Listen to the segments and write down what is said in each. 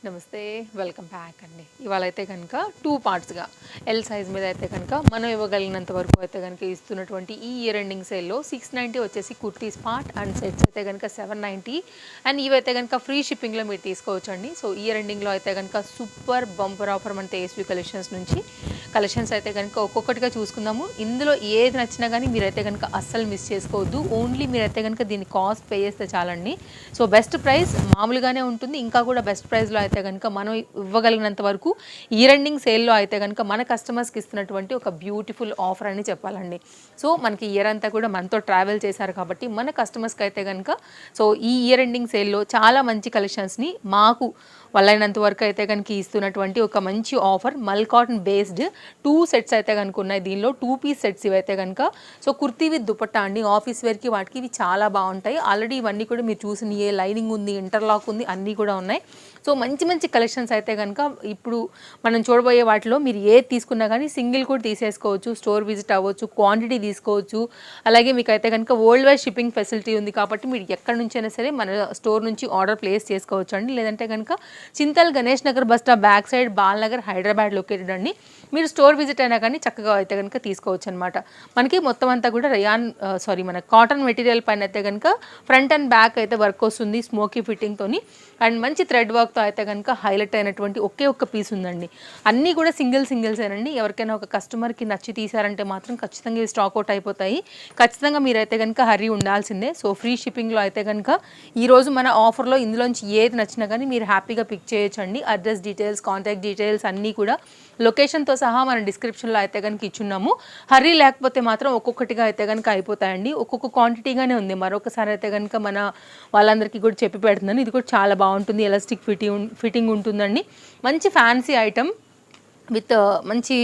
నమస్తే, welcome back అండి. ఇవాళ అయితే కనుక 2 పార్ట్స్గా ఎల్ సైజ్ మీద అయితే కనుక మనం ఇవ్వగలిగినంత వరకు అయితే కనుక ఇస్తున్నటువంటి ఈ ఇయర్ ఎండింగ్ సేల్లో 690 వచ్చేసి కుర్తీస్ పార్ట్ అండ్ సెట్స్ అయితే కనుక 790 అండ్ ఇవైతే కనుక ఫ్రీ షిప్పింగ్లో మీరు తీసుకోవచ్చు అండి. సో ఇయర్ ఎండింగ్లో అయితే కనుక సూపర్ బంపర్ ఆఫర్ మన తేజస్వి కలెక్షన్స్ నుంచి కలెక్షన్స్ అయితే కనుక ఒక్కొక్కటిగా చూసుకుందాము. ఇందులో ఏది నచ్చినా కానీ మీరైతే కనుక అస్సలు మిస్ చేసుకోవద్దు. ఓన్లీ మీరైతే కనుక దీని కాస్ట్ పే చేస్తే చాలండి. సో బెస్ట్ ప్రైస్ మామూలుగానే ఉంటుంది, ఇంకా కూడా బెస్ట్ ప్రైస్లో అయితే కనుక మనం ఇవ్వగలిగినంత వరకు ఇయర్ ఎండింగ్ సేల్లో అయితే కనుక మన కస్టమర్స్కి ఇస్తున్నటువంటి ఒక బ్యూటిఫుల్ ఆఫర్ అని చెప్పాలండి. సో మనకి ఇయర్ అంతా కూడా మనతో ట్రావెల్ చేశారు కాబట్టి మన కస్టమర్స్కి అయితే కనుక సో ఈ ఇయర్ ఎండింగ్ సేల్లో చాలా మంచి కలెక్షన్స్ని మాకు వాళ్ళైనంత వరకు అయితే కనుక ఇస్తున్నటువంటి ఒక మంచి ఆఫర్. మల్ కాటన్ బేస్డ్ 2 సెట్స్ అయితే కనుక ఉన్నాయి. దీనిలో 2 పీస్ సెట్స్ ఇవైతే కనుక సో కుర్తీ విత్ దుపట్టా అండి. ఆఫీస్ వేర్కి వాటికి ఇవి చాలా బాగుంటాయి. ఆల్రెడీ ఇవన్నీ కూడా మీరు చూసిన ఏ లైనింగ్ ఉంది, ఇంటర్లాక్ ఉంది, అన్నీ కూడా ఉన్నాయి. సో మంచి మంచి కలెక్షన్స్ అయితే కనుక ఇప్పుడు మనం చూడబోయే వాటిలో మీరు ఏది తీసుకున్నా కానీ సింగిల్ కూడా తీసేసుకోవచ్చు, స్టోర్ విజిట్ అవ్వచ్చు, క్వాంటిటీ తీసుకోవచ్చు. అలాగే మీకు అయితే కనుక వరల్డ్ వైడ్ షిప్పింగ్ ఫెసిలిటీ ఉంది కాబట్టి మీరు ఎక్కడి నుంచైనా సరే మన స్టోర్ నుంచి ఆర్డర్ ప్లేస్ చేసుకోవచ్చు అండి. లేదంటే కనుక Chintal Ganesh Nagar bus stop back side Balanagar Hyderabad located అండి. మీరు స్టోర్ విజిట్ అయినా కానీ చక్కగా అయితే కనుక తీసుకోవచ్చు అనమాట. మనకి మొత్తం అంతా కూడా మన కాటన్ మెటీరియల్ పైన అయితే కనుక ఫ్రంట్ అండ్ బ్యాక్ అయితే వర్క్ వస్తుంది స్మోకీ ఫిట్టింగ్తోని అండ్ మంచి థ్రెడ్ వర్క్తో అయితే కనుక హైలైట్ అయినటువంటి ఒకే ఒక్క పీస్ ఉందండి. అన్నీ కూడా సింగిల్సేనండి. ఎవరికైనా ఒక కస్టమర్కి నచ్చి తీసారంటే మాత్రం ఖచ్చితంగా ఇవి స్టాక్ అవుట్ అయిపోతాయి. ఖచ్చితంగా మీరైతే కనుక హరీ ఉండాల్సిందే. సో ఫ్రీ షిప్పింగ్లో అయితే కనుక ఈరోజు మన ఆఫర్లో ఇందులోంచి ఏది నచ్చినా కానీ మీరు హ్యాపీగా పిక్ చేయొచ్చండి. అడ్రస్ డీటెయిల్స్, కాంటాక్ట్ డీటెయిల్స్ అన్నీ కూడా లొకేషన్తో సహా మనం డిస్క్రిప్షన్లో అయితే కనుక ఇచ్చున్నాము. హరీ లేకపోతే మాత్రం ఒక్కొక్కటిగా అయితే కనుక అయిపోతాయండి. ఒక్కొక్క క్వాంటిటీగానే ఉంది. మరొకసారి అయితే కనుక మన వాళ్ళందరికీ కూడా చెప్పి పెడుతున్నాను. ఇది కూడా చాలా బాగుంటుంది. ఎలాస్టిక్ ఫిట్టింగ్ ఉంటుందండి. మంచి ఫ్యాన్సీ ఐటమ్ విత్ మంచి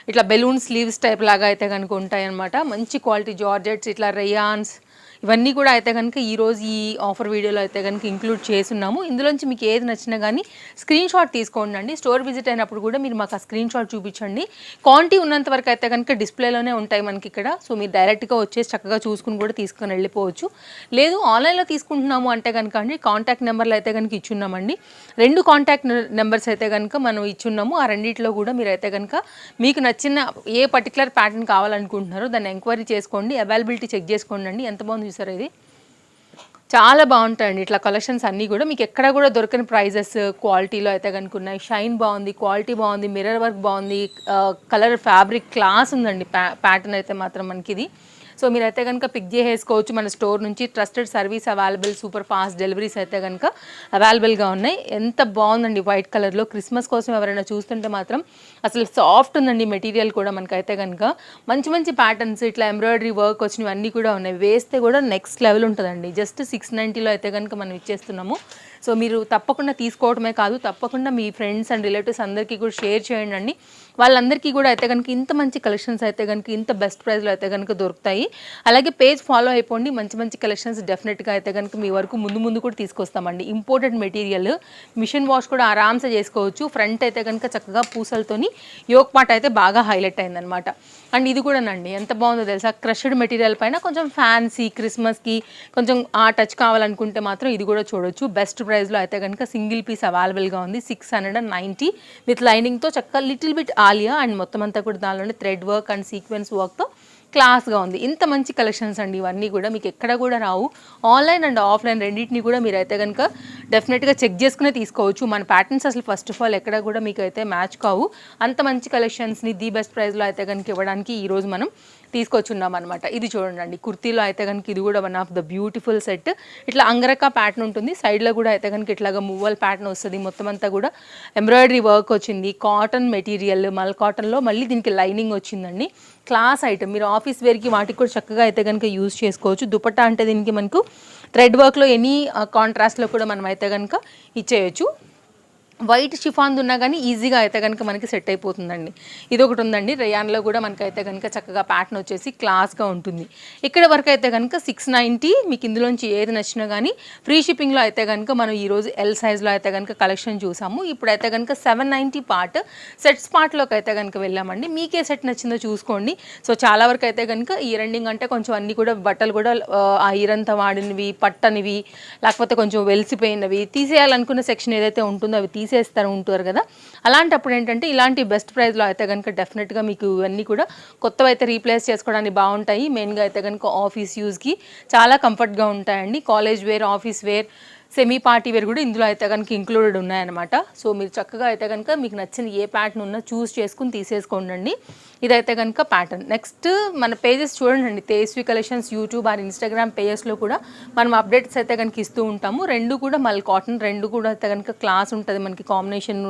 ఇట్లా బెలూన్ స్లీవ్స్ టైప్ లాగా అయితే కనుక ఉంటాయన్నమాట. మంచి క్వాలిటీ జార్జెట్స్, ఇట్లా రేయాన్స్ ఇవన్నీ కూడా అయితే కనుక ఈరోజు ఈ ఆఫర్ వీడియోలో అయితే కనుక ఇంక్లూడ్ చేస్తున్నాము. ఇందులోంచి మీకు ఏది నచ్చినా కానీ స్క్రీన్ షాట్ తీసుకోండి అండి. స్టోర్ విజిట్ అయినప్పుడు కూడా మీరు మాకు ఆ స్క్రీన్ షాట్ చూపించండి. క్వాంటిటీ ఉన్నంత వరకు అయితే కనుక డిస్ప్లేలోనే ఉంటాయి మనకి ఇక్కడ. సో మీరు డైరెక్ట్గా వచ్చేసి చక్కగా చూసుకుని కూడా తీసుకొని వెళ్ళిపోవచ్చు. లేదు ఆన్లైన్లో తీసుకుంటున్నాము అంటే కనుక అండి కాంటాక్ట్ నెంబర్లు అయితే కనుక ఇచ్చున్నామండి. 2 కాంటాక్ట్ నెంబర్స్ అయితే కనుక మనం ఇచ్చున్నాము. ఆ రెండింటిలో కూడా మీరు అయితే కనుక మీకు నచ్చిన ఏ పర్టికులర్ ప్యాటర్న్ కావాలనుకుంటున్నారో దాన్ని ఎంక్వైరీ చేసుకోండి. అవైలబిలిటీ చెక్ చేసుకోండి అండి. ఎంత బాగుంది చూసారు, ఇది చాలా బాగుంటాయండి. ఇట్లా కలెక్షన్స్ అన్నీ కూడా మీకు ఎక్కడ కూడా దొరకని ప్రైజెస్ క్వాలిటీలో అయితే కనుక ఉన్నాయి. షైన్ బాగుంది, క్వాలిటీ బాగుంది, మిర్రర్ వర్క్ బాగుంది, కలర్ ఫ్యాబ్రిక్ క్లాస్ ఉందండి. ప్యాటర్న్ అయితే మాత్రం మనకి ఇది. సో మీరైతే కనుక పిక్ చేసేసుకోవచ్చు మన స్టోర్ నుంచి. Trusted service available, super fast deliveries అయితే కనుక అవైలబుల్గా ఉన్నాయి. ఎంత బాగుందండి వైట్ కలర్లో. క్రిస్మస్ కోసం ఎవరైనా చూస్తుంటే మాత్రం అసలు సాఫ్ట్ ఉందండి మెటీరియల్ కూడా. మనకైతే కనుక మంచి మంచి ప్యాటర్న్స్ ఇట్లా ఎంబ్రాయిడరీ వర్క్ వచ్చినవి అన్నీ కూడా ఉన్నాయి. వేస్తే కూడా నెక్స్ట్ లెవెల్ ఉంటుందండి. జస్ట్ 690లో అయితే కనుక మనం ఇచ్చేస్తున్నాము. సో మీరు తప్పకుండా తీసుకోవడమే కాదు, తప్పకుండా మీ ఫ్రెండ్స్ అండ్ రిలేటివ్స్ అందరికీ కూడా షేర్ చేయండి అండి. వాళ్ళందరికీ కూడా అయితే కనుక ఇంత మంచి కలెక్షన్స్ అయితే కనుక ఇంత బెస్ట్ ప్రైస్లో అయితే కనుక దొరుకుతాయి. అలాగే పేజ్ ఫాలో అయిపోండి. మంచి మంచి కలెక్షన్స్ డెఫినెట్గా అయితే కనుక మీ వరకు ముందు కూడా తీసుకొస్తామండి. ఇంపోర్టెడ్ మెటీరియల్, మిషన్ వాష్ కూడా ఆరామ్సే చేసుకోవచ్చు. ఫ్రంట్ అయితే కనుక చక్కగా పూసలతోని యోక్ పార్ట్ అయితే బాగా హైలైట్ అయిందనమాట. అండ్ ఇది కూడానండి ఎంత బాగుందో తెలుసా, క్రష్డ్ మెటీరియల్ పైన కొంచెం ఫ్యాన్సీ క్రిస్మస్కి కొంచెం ఆ టచ్ కావాలనుకుంటే మాత్రం ఇది కూడా చూడొచ్చు. బెస్ట్ ప్రైస్లో అయితే కనుక సింగిల్ పీస్ అవైలబుల్గా ఉంది. 690 విత్ లైనింగ్తో చక్కగా లిటిల్ బిట్ ఆలియా అండ్ మొత్తం అంతా కూడా దానిలోనే థ్రెడ్ వర్క్ అండ్ సీక్వెన్స్ వర్క్తో క్లాస్గా ఉంది. ఇంత మంచి కలెక్షన్స్ అండి ఇవన్నీ కూడా మీకు ఎక్కడ కూడా రావు. ఆన్లైన్ అండ్ ఆఫ్లైన్ రెండింటిని కూడా మీరు అయితే కనుక డెఫినెట్గా చెక్ చేసుకునే తీసుకోవచ్చు. మన ప్యాటర్న్స్ అసలు ఫస్ట్ ఆఫ్ ఆల్ ఎక్కడ కూడా మీకు అయితే మ్యాచ్ కావు. అంత మంచి కలెక్షన్స్ని ది బెస్ట్ ప్రైస్లో అయితే కనుక ఇవ్వడానికి ఈరోజు మనం తీసుకొచ్చున్నాం అనమాట. ఇది చూడండి, కుర్తీలో అయితే కనుక ఇది కూడా one of the beautiful set. ఇట్లా అంగరకా ప్యాటర్న్ ఉంటుంది. సైడ్లో కూడా అయితే కనుక ఇట్లాగా మూవల్ ప్యాటర్న్ వస్తుంది. మొత్తం అంతా కూడా ఎంబ్రాయిడరీ వర్క్ వచ్చింది. కాటన్ మెటీరియల్, మల్ కాటన్లో మళ్ళీ దీనికి లైనింగ్ వచ్చిందండి. Class item. మీరు ఆఫీస్ వేర్కి వాటికి కూడా చక్కగా అయితే కనుక యూజ్ చేసుకోవచ్చు. దుపట్టా అంటే దీనికి మనకు థ్రెడ్ వర్క్లో ఎనీ కాంట్రాస్ట్లో కూడా మనం అయితే కనుక ఇచ్చేయచ్చు. వైట్ షిఫాన్ ఉన్నా కానీ ఈజీగా అయితే కనుక మనకి సెట్ అయిపోతుందండి. ఇది ఒకటి ఉందండి. రేయాన్లో కూడా మనకైతే కనుక చక్కగా ప్యాటర్న్ వచ్చేసి క్లాస్గా ఉంటుంది. ఇక్కడ వరకు అయితే కనుక 690 మీకు ఇందులోంచి ఏది నచ్చినా కానీ ఫ్రీ షిప్పింగ్లో అయితే కనుక మనం ఈరోజు ఎల్ సైజ్లో అయితే కనుక కలెక్షన్ చూసాము. ఇప్పుడైతే కనుక 790 పార్ట్ సెట్స్ పార్ట్లోకి అయితే కనుక వెళ్ళామండి. మీకే సెట్ నచ్చిందో చూసుకోండి. సో చాలా వరకు అయితే కనుక ఈ రెండింగ్ అంటే కొంచెం అన్నీ కూడా బట్టలు కూడా ఆ ఇరంతా వాడినవి, పట్టనివి, లేకపోతే కొంచెం వెలిసిపోయినవి తీసేయాలనుకున్న సెక్షన్ ఏదైతే ఉంటుందో అవి తీసేస్తారు ఉంటారు కదా, అలాంటప్పుడు ఏంటంటే ఇలాంటి బెస్ట్ ప్రైస్లో అయితే కనుక డెఫినెట్గా మీకు ఇవన్నీ కూడా కొత్తవి అయితే రీప్లేస్ చేసుకోవడానికి బాగుంటాయి. మెయిన్గా అయితే కనుక ఆఫీస్ యూస్కి చాలా కంఫర్ట్గా ఉంటాయండి. College wear, office wear, semi party wear కూడా ఇందులో అయితే కనుక ఇంక్లూడెడ్ ఉన్నాయన్నమాట. సో మీరు చక్కగా అయితే కనుక మీకు నచ్చిన ఏ ప్యాటర్న్ ఉన్నా చూస్ చేసుకుని తీసేసుకోండి. ఇదైతే కనుక ప్యాటర్న్. నెక్స్ట్ మన పేజెస్ చూడండి, Tejaswi collections YouTube or Instagram పేజెస్లో కూడా మనం అప్డేట్స్ అయితే కనుక ఇస్తూ ఉంటాము. రెండు కూడా మళ్ళీ కాటన్, రెండు కూడా అయితే కనుక క్లాస్ ఉంటుంది మనకి. కాంబినేషన్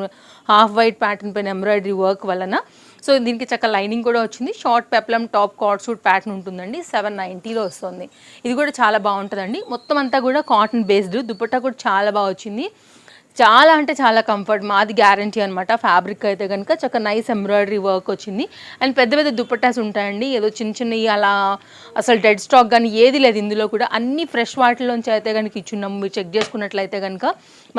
హాఫ్ వైట్ ప్యాటర్న్ పైన ఎంబ్రాయిడరీ వర్క్ వలన సో దీనికి చక్కగా లైనింగ్ కూడా వచ్చింది. Short peplum top card suit pattern ఉంటుందండి. 790లో వస్తుంది. ఇది కూడా చాలా బాగుంటుందండి. మొత్తం అంతా కూడా కాటన్ బేస్డ్. దుపట్టా కూడా చాలా బాగా వచ్చింది. చాలా అంటే చాలా కంఫర్ట్, మాది గ్యారంటీ అనమాట. ఫ్యాబ్రిక్ అయితే కనుక చక్కగా నైస్ ఎంబ్రాయిడరీ వర్క్ వచ్చింది. అండ్ పెద్ద పెద్ద దుపట్టాస్ ఉంటాయండి, ఏదో చిన్న చిన్నవి అలా అసలు డెడ్ స్టాక్ కానీ ఏది లేదు ఇందులో కూడా. అన్ని ఫ్రెష్ వాటిలోంచి అయితే కనుక ఇచ్చున్నాము. మీరు చెక్ చేసుకున్నట్లయితే కనుక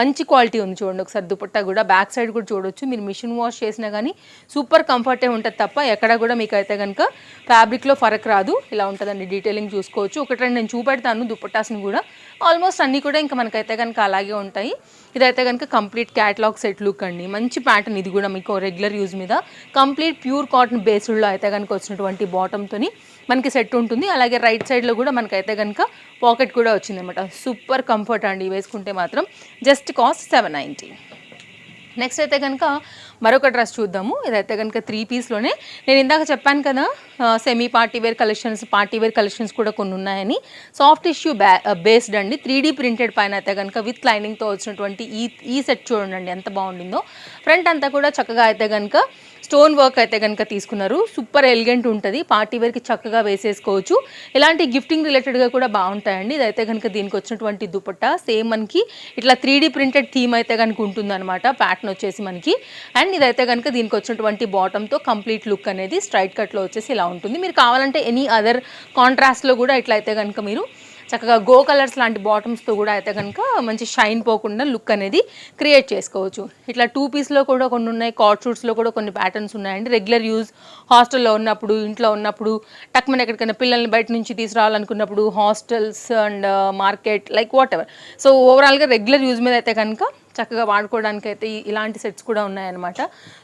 మంచి క్వాలిటీ ఉంది. చూడండి ఒకసారి దుపట్టా కూడా, బ్యాక్ సైడ్ కూడా చూడొచ్చు. మీరు మిషన్ వాష్ చేసినా కానీ సూపర్ కంఫర్టే ఉంటుంది తప్ప ఎక్కడ కూడా మీకు అయితే కనుక ఫ్యాబ్రిక్లో ఫరక్ రాదు. ఇలా ఉంటుందండి. డీటెయిలింగ్ చూసుకోవచ్చు. ఒకటి రెండు నేను చూపెడతాను దుపట్టాస్ని కూడా. ఆల్మోస్ట్ అన్నీ కూడా ఇంకా మనకైతే కనుక అలాగే ఉంటాయి. ఇదైతే కనుక కంప్లీట్ క్యాటలాగ్ సెట్ లుక్ అండి. మంచి ప్యాటర్న్. ఇది కూడా మీకు రెగ్యులర్ యూజ్ మీద కంప్లీట్ ప్యూర్ కాటన్ బేస్డ్లో అయితే కనుక వచ్చినటువంటి బాటమ్తోని మనకి సెట్ ఉంటుంది. అలాగే రైట్ సైడ్లో కూడా మనకైతే కనుక పాకెట్ కూడా వచ్చిందనమాట. సూపర్ కంఫర్ట్ అండి వేసుకుంటే మాత్రం. Just cost 790. నెక్స్ట్ అయితే కనుక మరొక డ్రెస్ చూద్దాము. ఇదైతే కనుక 3 పీస్లోనే. నేను ఇందాక చెప్పాను కదా semi party wear collections, party wear collections కూడా కొన్ని ఉన్నాయని. సాఫ్ట్ టిష్యూ బేస్డ్ అండి. 3D ప్రింటెడ్ పైన అయితే కనుక విత్ లైనింగ్తో వచ్చినటువంటి ఈ సెట్ చూడండి ఎంత బాగుండిందో. ఫ్రంట్ అంతా కూడా చక్కగా అయితే కనుక స్టోన్ వర్క్ అయితే కనుక తీసుకున్నారు. సూపర్ ఎలిగెంట్ ఉంటుంది. పార్టీ వేర్కి చక్కగా వేసేసుకోవచ్చు. ఇలాంటి గిఫ్టింగ్ రిలేటెడ్గా కూడా బాగుంటాయండి. ఇదైతే కనుక దీనికి వచ్చినటువంటి దుపట్టా సేమ్ మనకి ఇట్లా 3D ప్రింటెడ్ థీమ్ అయితే కనుక ఉంటుందన్నమాట. ప్యాటర్న్ వచ్చేసి మనకి. అండ్ ఇదైతే కనుక దీనికి వచ్చినటువంటి బాటంతో కంప్లీట్ లుక్ అనేది స్ట్రైట్ కట్లో వచ్చేసి ఇలా ఉంటుంది. మీరు కావాలంటే ఎనీ అదర్ కాంట్రాస్ట్లో కూడా ఇట్లా అయితే కనుక మీరు చక్కగా గో కలర్స్ లాంటి బాటమ్స్తో కూడా అయితే కనుక మంచి షైన్ పోకుండా లుక్ అనేది క్రియేట్ చేసుకోవచ్చు. ఇట్లా 2 పీస్లో కూడా కొన్ని ఉన్నాయి. కార్డ్ షూట్స్లో కూడా కొన్ని ప్యాటర్న్స్ ఉన్నాయండి. రెగ్యులర్ యూజ్ హాస్టల్లో ఉన్నప్పుడు, ఇంట్లో ఉన్నప్పుడు, టక్మన్ ఎక్కడికైనా పిల్లల్ని బయట నుంచి తీసుకురావాలనుకున్నప్పుడు, hostels and market like whatever. So ఓవరాల్గా రెగ్యులర్ యూజ్ మీద అయితే కనుక చక్కగా వాడుకోవడానికి అయితే ఇలాంటి సెట్స్ కూడా ఉన్నాయన్నమాట.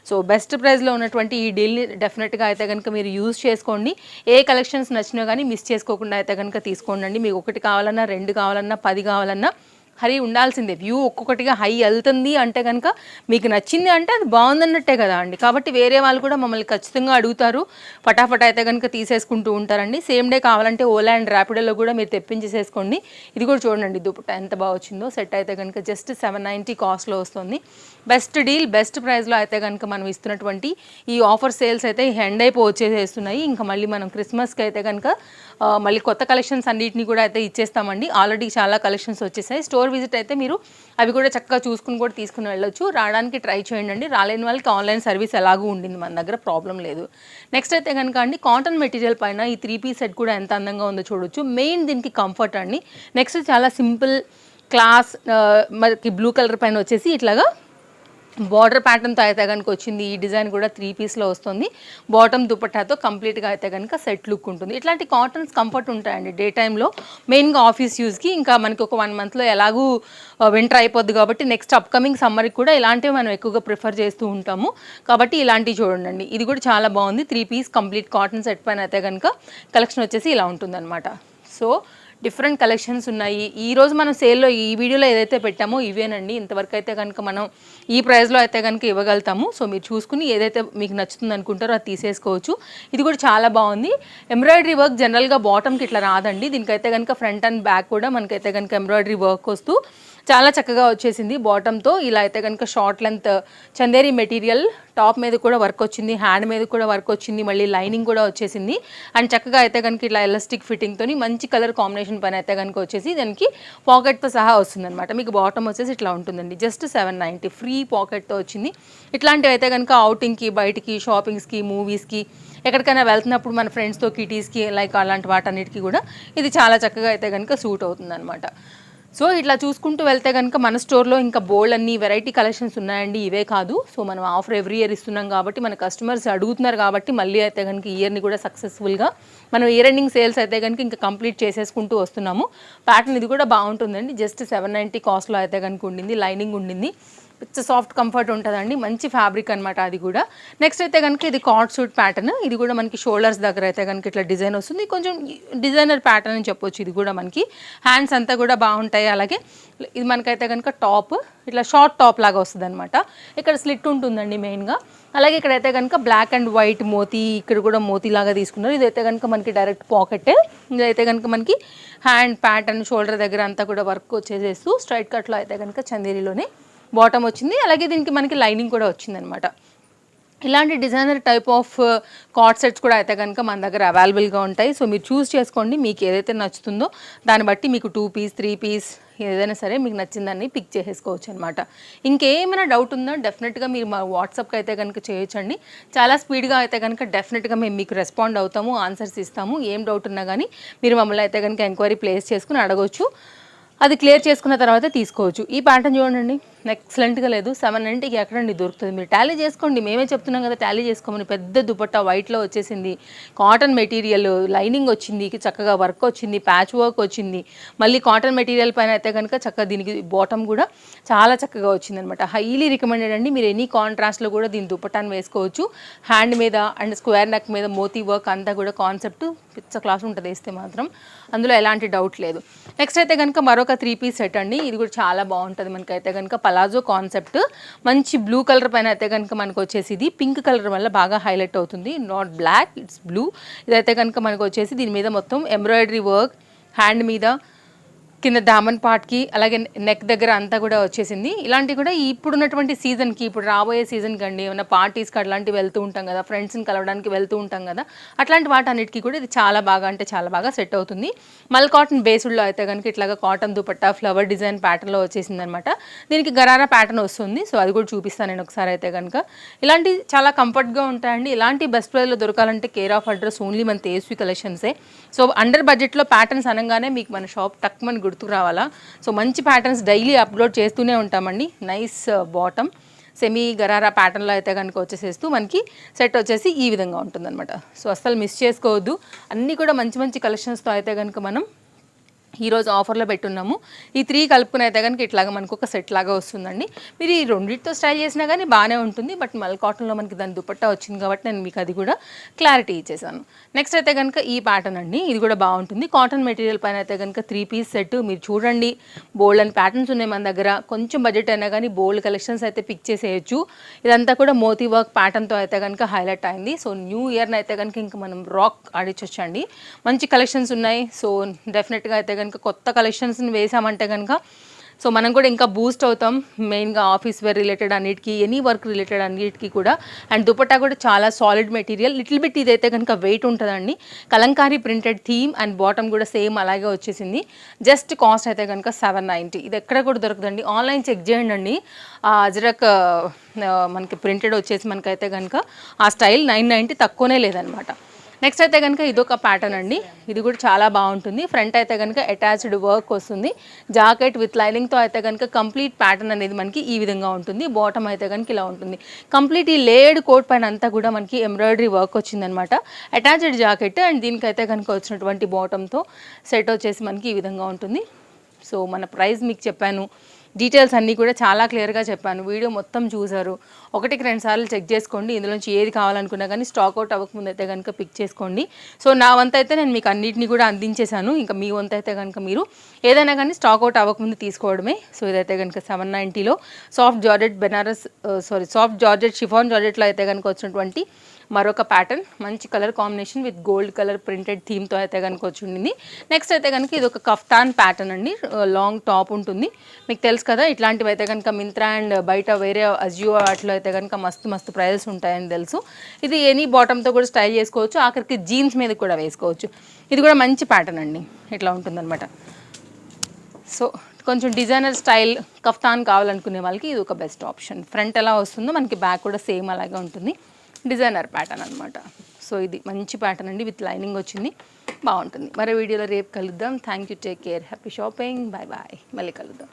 సో బెస్ట్ ప్రైస్లో ఉన్నటువంటి ఈ డీల్ని డెఫినెట్గా అయితే కనుక మీరు యూజ్ చేసుకోండి. ఏ కలెక్షన్స్ నచ్చినా కానీ మిస్ చేసుకోకుండా అయితే కనుక తీసుకోండి. మీకు 1 కావాలన్నా, 2 కావాలన్నా, 10 కావాలన్నా హరి ఉండాల్సిందే. వ్యూ ఒక్కొక్కటిగా హై వెళ్తుంది అంటే కనుక మీకు నచ్చింది అంటే అది బాగుందన్నట్టే కదా అండి. కాబట్టి వేరే వాళ్ళు కూడా మమ్మల్ని ఖచ్చితంగా అడుగుతారు. ఫటాఫట్ అయితే కనుక తీసేసుకుంటూ ఉంటారండి. సేమ్ డే కావాలంటే ఓలా అండ్ ర్యాపిడోలో కూడా మీరు తెప్పించేసేసుకోండి. ఇది కూడా చూడండి దుపట్టా ఎంత బాగా వచ్చిందో. సెట్ అయితే కనుక జస్ట్ 790 కాస్ట్లో వస్తుంది. బెస్ట్ డీల్, బెస్ట్ ప్రైస్లో అయితే కనుక మనం ఇస్తున్నటువంటి ఈ ఆఫర్ సేల్స్ అయితే ఎండ్ వచ్చేసేస్తున్నాయి. ఇంకా మళ్ళీ మనం క్రిస్మస్కి అయితే కనుక మళ్ళీ కొత్త కలెక్షన్స్ అన్నిటిని కూడా అయితే ఇచ్చేస్తామండి. ఆల్రెడీ చాలా కలెక్షన్స్ వచ్చేసాయి. స్టోర్ విజిట్ అయితే మీరు అవి కూడా చక్కగా చూసుకుని కూడా తీసుకుని వెళ్ళొచ్చు. రావడానికి ట్రై చేయండి. రాలేని వాళ్ళకి ఆన్లైన్ సర్వీస్ ఎలాగూ ఉండింది మన దగ్గర, ప్రాబ్లం లేదు. నెక్స్ట్ అయితే కనుక అండి కాటన్ మెటీరియల్ పైన ఈ 3 పీస్ సెట్ కూడా ఎంత అందంగా ఉందో చూడొచ్చు. మెయిన్ దీనికి కంఫర్ట్ అండి. నెక్స్ట్ చాలా సింపుల్ క్లాస్ మనకి బ్లూ కలర్ పైన వచ్చేసి ఇట్లాగా బార్డర్ ప్యాటర్న్తో అయితే కనుక వచ్చింది. ఈ డిజైన్ కూడా 3 పీస్లో వస్తుంది. బాటమ్ దుపట్టాతో కంప్లీట్గా అయితే కనుక సెట్ లుక్ ఉంటుంది. ఇట్లాంటి కాటన్స్ కంఫర్ట్ ఉంటాయండి డే టైంలో, మెయిన్గా ఆఫీస్ యూస్కి. ఇంకా మనకి ఒక 1 మంత్లో ఎలాగూ వింటర్ అయిపోద్ది కాబట్టి నెక్స్ట్ అప్కమింగ్ సమ్మర్కి కూడా ఇలాంటివి మనం ఎక్కువగా ప్రిఫర్ చేస్తూ ఉంటాము. కాబట్టి ఇలాంటివి చూడండి. ఇది కూడా చాలా బాగుంది. 3 పీస్ కంప్లీట్ కాటన్ సెట్ పైన అయితే కనుక కలెక్షన్ వచ్చేసి ఇలా ఉంటుందన్నమాట. సో డిఫరెంట్ కలెక్షన్స్ ఉన్నాయి. ఈరోజు మనం సేల్లో ఈ వీడియోలో ఏదైతే పెట్టామో ఇవేనండి. ఇంతవరకు అయితే కనుక మనం ఈ ప్రైస్లో అయితే కనుక ఇవ్వగలుగుతాము. సో మీరు చూసుకుని ఏదైతే మీకు నచ్చుతుంది అనుకుంటారో అది తీసేసుకోవచ్చు. ఇది కూడా చాలా బాగుంది. ఎంబ్రాయిడరీ వర్క్ జనరల్గా బాటమ్కి ఇట్లా రాదండి. దీనికైతే కనుక ఫ్రంట్ అండ్ బ్యాక్ కూడా మనకైతే కనుక ఎంబ్రాయిడరీ వర్క్ వస్తూ చాలా చక్కగా వచ్చేసింది. బాటంతో ఇలా అయితే కనుక short length Chanderi material, top మీద కూడా వర్క్ వచ్చింది, హ్యాండ్ మీద కూడా వర్క్ వచ్చింది, మళ్ళీ లైనింగ్ కూడా వచ్చేసింది. అండ్ చక్కగా అయితే కనుక ఇట్లా ఎలాస్టిక్ ఫిట్టింగ్తో మంచి కలర్ కాంబినేషన్ పైన అయితే కనుక వచ్చేసి దానికి పాకెట్తో సహా వస్తుంది అనమాట. మీకు బాటమ్ వచ్చేసి ఇట్లా ఉంటుందండి. జస్ట్ 790 ఫ్రీ పాకెట్తో వచ్చింది. ఇట్లాంటివి అయితే కనుక అవుటింగ్కి, బయటికి, షాపింగ్స్కి, మూవీస్కి, ఎక్కడికైనా వెళ్తున్నప్పుడు మన ఫ్రెండ్స్తో కిటీస్కి లైక్ అలాంటి వాటన్నిటికీ కూడా ఇది చాలా చక్కగా అయితే కనుక సూట్ అవుతుంది అనమాట. సో ఇట్లా చూసుకుంటూ వెళ్తే కనుక మన స్టోర్లో ఇంకా బోల్డ్ అన్ని వెరైటీ కలెక్షన్స్ ఉన్నాయండి. ఇవే కాదు. సో మనం ఆఫర్ ఎవ్రీ ఇయర్ ఇస్తున్నాం కాబట్టి మన కస్టమర్స్ అడుగుతున్నారు కాబట్టి మళ్ళీ అయితే కనుక ఇయర్ని కూడా సక్సెస్ఫుల్గా మనం ఇయర్ ఎండింగ్ సేల్స్ అయితే కనుక ఇంకా కంప్లీట్ చేసేసుకుంటూ వస్తున్నాము. ప్యాటర్న్ ఇది కూడా బాగుంటుందండి. జస్ట్ 790 కాస్ట్లో అయితే కనుక ఉండింది. లైనింగ్ ఉండింది. ఇట్స్ సాఫ్ట్ కంఫర్ట్ ఉంటుందండి, మంచి ఫ్యాబ్రిక్ అనమాట అది కూడా. నెక్స్ట్ అయితే కనుక ఇది కార్డ్ సూట్ ప్యాటర్న్, ఇది కూడా మనకి షోల్డర్స్ దగ్గర అయితే కనుక ఇట్లా డిజైన్ వస్తుంది, కొంచెం డిజైనర్ ప్యాటర్న్ అని చెప్పొచ్చు. ఇది కూడా మనకి హ్యాండ్స్ అంతా కూడా బాగుంటాయి. అలాగే ఇది మనకైతే కనుక టాప్ ఇట్లా షార్ట్ టాప్ లాగా వస్తుంది అనమాట, ఇక్కడ స్లిట్ ఉంటుందండి మెయిన్గా. అలాగే ఇక్కడైతే కనుక బ్లాక్ అండ్ వైట్ మోతీ, ఇక్కడ కూడా మోతీ లాగా తీసుకున్నారు. ఇదైతే కనుక మనకి డైరెక్ట్ పాకెట్, ఇదైతే కనుక మనకి హ్యాండ్ ప్యాటర్న్ షోల్డర్ దగ్గర అంతా కూడా వర్క్ వచ్చేసేస్తూ స్ట్రైట్ కట్లో అయితే కనుక చందేరిలోనే బాటమ్ వచ్చింది. అలాగే దీనికి మనకి లైనింగ్ కూడా వచ్చిందనమాట. ఇలాంటి designer type of card sets కూడా అయితే కనుక మన దగ్గర అవైలబుల్గా ఉంటాయి. సో మీరు చూస్ చేసుకోండి, మీకు ఏదైతే నచ్చుతుందో దాన్ని బట్టి మీకు 2 పీస్ 3 పీస్ ఏదైనా సరే మీకు నచ్చిందాన్ని పిక్ చేసేసుకోవచ్చు అనమాట. ఇంకేమైనా డౌట్ ఉందో డెఫినెట్గా మీరు మా వాట్సాప్కి అయితే కనుక చేయొచ్చండి. చాలా స్పీడ్గా అయితే కనుక డెఫినెట్గా మేము మీకు రెస్పాండ్ అవుతాము, ఆన్సర్స్ ఇస్తాము. ఏం డౌట్ ఉన్నా కానీ మీరు మమ్మల్ని అయితే కనుక ఎంక్వైరీ ప్లేస్ చేసుకుని అడగవచ్చు, అది క్లియర్ చేసుకున్న తర్వాత తీసుకోవచ్చు. ఈ ప్యాటర్న్ చూడండి, ఎక్సలెంట్గా లేదు. 790కి ఎక్కడండి దొరుకుతుంది. మీరు టాలీ చేసుకోండి, మేమే చెప్తున్నాం కదా టాలీ చేసుకోమని. పెద్ద దుపట్టా వైట్లో వచ్చేసింది, కాటన్ మెటీరియల్, లైనింగ్ వచ్చింది, చక్కగా వర్క్ వచ్చింది, ప్యాచ్ వర్క్ వచ్చింది. మళ్ళీ కాటన్ మెటీరియల్ పైన అయితే కనుక చక్కగా దీనికి బాటమ్ కూడా చాలా చక్కగా వచ్చింది అనమాట. హైలీ రికమెండెడ్ అండి. మీరు ఎనీ కాంట్రాస్ట్లో కూడా దీని దుపట్టాన్ని వేసుకోవచ్చు. హ్యాండ్ మీద అండ్ స్క్వేర్ నెక్ మీద మోతీ వర్క్ అంతా కూడా కాన్సెప్ట్ పిచ్చ క్లాస్ ఉంటుంది వేస్తే మాత్రం, అందులో ఎలాంటి డౌట్ లేదు. నెక్స్ట్ అయితే కనుక మరొక 3 పీస్ సెట్ అండి, ఇది కూడా చాలా బాగుంటుంది. మనకైతే కనుక పలాజో కాన్సెప్ట్, మంచి బ్లూ కలర్ పైన అయితే కనుక మనకు వచ్చేసి ఇది పింక్ కలర్ వల్ల బాగా హైలైట్ అవుతుంది. Not black, it's blue. ఇదైతే కనుక మనకు వచ్చేసి దీని మీద మొత్తం ఎంబ్రాయిడరీ వర్క్, హ్యాండ్ మీద కింద దామన్ పార్ట్కి అలాగే నెక్ దగ్గర అంతా కూడా వచ్చేసింది. ఇలాంటివి కూడా ఇప్పుడున్నటువంటి సీజన్కి, ఇప్పుడు రాబోయే సీజన్కి అండి, ఏమైనా పార్టీస్కి అట్లాంటివి వెళ్తూ ఉంటాం కదా, ఫ్రెండ్స్ని కలవడానికి వెళ్తూ ఉంటాం కదా, అట్లాంటి వాటన్నిటికీ కూడా ఇది చాలా బాగా అంటే చాలా బాగా సెట్ అవుతుంది. మల్ కాటన్ బేస్డ్లో అయితే కనుక ఇట్లాగా కాటన్ దుపట్టా ఫ్లవర్ డిజైన్ ప్యాటర్న్లో వచ్చేసింది అనమాట. దీనికి గరారా ప్యాటర్న్ వస్తుంది. సో అది కూడా చూపిస్తాను నేను ఒకసారి. అయితే కనుక ఇలాంటి చాలా కంఫర్ట్గా ఉంటాయండి. ఇలాంటి బెస్ట్ ప్రైస్లో దొరకాలంటే కేర్ ఆఫ్ అడ్రస్ ఓన్లీ మన తేజస్వి కలెక్షన్సే. సో అండర్ బడ్జెట్లో ప్యాటర్న్స్ అనగానే మీకు మన షాప్ టక్మని గుర్తుకు రావాలా. సో మంచి ప్యాటర్న్స్ డైలీ అప్లోడ్ చేస్తూనే ఉంటామండి. నైస్ బాటమ్ సెమీ గరారా ప్యాటర్న్లో అయితే కనుక వచ్చేసేస్తూ మనకి సెట్ వచ్చేసి ఈ విధంగా ఉంటుందన్నమాట. సో అస్సలు మిస్ చేసుకోవద్దు. అన్నీ కూడా మంచి మంచి కలెక్షన్స్తో అయితే కనుక మనం ఈరోజు ఆఫర్లో పెట్టున్నాము. ఈ 3 కలుపుకుని అయితే కనుక ఇట్లాగా మనకు ఒక సెట్ లాగా వస్తుందండి. మీరు ఈ రెండింటితో స్టైల్ చేసినా కానీ బాగానే ఉంటుంది. బట్ మల్ కాటన్లో మనకి దాని దుపట్టా వచ్చింది కాబట్టి నేను మీకు అది కూడా క్లారిటీ ఇచ్చేసాను. నెక్స్ట్ అయితే కనుక ఈ ప్యాటర్న్ అండి, ఇది కూడా బాగుంటుంది. కాటన్ మెటీరియల్ పైన అయితే కనుక 3 పీస్ సెట్. మీరు చూడండి, బోల్డ్ అని ప్యాటర్న్స్ ఉన్నాయి మన దగ్గర. కొంచెం బడ్జెట్ అయినా కానీ బోల్డ్ కలెక్షన్స్ అయితే పిక్ చేసేయచ్చు. ఇదంతా కూడా మోతీ వర్క్ ప్యాటర్న్తో అయితే కనుక హైలైట్ అయింది. సో న్యూ ఇయర్ని అయితే కనుక ఇంకా మనం రాక్ ఆడించొచ్చండి. మంచి కలెక్షన్స్ ఉన్నాయి. సో డెఫినెట్గా అయితే కనుక కొత్త కలెక్షన్స్ని వేసామంటే కనుక సో మనం కూడా ఇంకా బూస్ట్ అవుతాం. మెయిన్గా ఆఫీస్ వేర్ రిలేటెడ్ అన్నిటికీ, ఎనీ వర్క్ రిలేటెడ్ అన్నిటికీ కూడా. అండ్ దుపట్టా కూడా చాలా సాలిడ్ మెటీరియల్, లిటిల్ బిట్ ఇదైతే కనుక వెయిట్ ఉంటుందండి. Kalamkari printed theme and bottom కూడా సేమ్ అలాగే వచ్చేసింది. జస్ట్ కాస్ట్ అయితే కనుక 790. ఇది ఎక్కడ కూడా దొరకదండి. ఆన్లైన్ చెక్ చేయండి అండి. అజరక్ మనకి ప్రింటెడ్ వచ్చేసి మనకైతే కనుక ఆ స్టైల్ 990 తక్కువనే లేదనమాట. నెక్స్ట్ అయితే కనుక ఇదొక ప్యాటర్న్ అండి, ఇది కూడా చాలా బాగుంటుంది. ఫ్రంట్ అయితే కనుక అటాచ్డ్ వర్క్ వస్తుంది, జాకెట్ విత్ లైనింగ్తో అయితే కనుక కంప్లీట్ ప్యాటర్న్ అనేది మనకి ఈ విధంగా ఉంటుంది. బాటమ్ అయితే కనుక ఇలా ఉంటుంది. కంప్లీట్ ఈ లేయర్డ్ కోట్ పైన అంతా కూడా మనకి ఎంబ్రాయిడరీ వర్క్ వచ్చిందనమాట. అటాచ్డ్ జాకెట్ అండ్ దీనికైతే కనుక వచ్చినటువంటి బాటమ్తో సెట్ వచ్చేసి మనకి ఈ విధంగా ఉంటుంది. సో మన ప్రైస్ మీకు చెప్పాను, డీటెయిల్స్ అన్నీ కూడా చాలా క్లియర్గా చెప్పాను. వీడియో మొత్తం చూసారు, 1-2 సార్లు చెక్ చేసుకోండి. ఇందులోంచి ఏది కావాలనుకున్నా కానీ స్టాక్ అవుట్ అవ్వకముందు అయితే కనుక పిక్ చేసుకోండి. సో నా వంతు అయితే నేను మీకు అన్నిటిని కూడా అందించేశాను. ఇంకా మీ వంతు అయితే కనుక మీరు ఏదైనా కానీ స్టాక్ అవుట్ అవ్వకముందు తీసుకోవడమే. సో ఇదైతే కనుక 790లో సాఫ్ట్ జార్జెట్ షిఫాన్ జార్జెట్లో అయితే కనుక వచ్చినటువంటి మరొక ప్యాటర్న్, మంచి colour combination with gold colour printed థీమ్తో అయితే కనుక వచ్చింది. నెక్స్ట్ అయితే కనుక ఇది ఒక కఫ్తాన్ ప్యాటర్న్ అండి, లాంగ్ టాప్ ఉంటుంది. మీకు తెలుసు కదా, ఇట్లాంటివి అయితే కనుక మింత్రా అండ్ బయట వేరే అజియో వాటిలో అయితే కనుక మస్తు ప్రైజెస్ ఉంటాయని తెలుసు. ఇది ఎనీ బాటమ్తో కూడా స్టైల్ చేసుకోవచ్చు, ఆఖరికి జీన్స్ మీద కూడా వేసుకోవచ్చు. ఇది కూడా మంచి ప్యాటర్న్ అండి, ఇట్లా ఉంటుందన్నమాట. సో కొంచెం డిజైనర్ స్టైల్ కఫ్తాన్ కావాలనుకునే వాళ్ళకి ఇది ఒక బెస్ట్ ఆప్షన్. ఫ్రంట్ ఎలా వస్తుందో మనకి బ్యాక్ కూడా సేమ్ అలాగే ఉంటుంది, డిజైనర్ ప్యాటర్న్ అనమాట. సో ఇది మంచి ప్యాటర్న్ అండి, విత్ లైనింగ్ వచ్చింది, బాగుంటుంది. మరో వీడియోలో రేపు కలుద్దాం. Thank you, take care, happy shopping, bye bye, మళ్ళీ కలుద్దాం.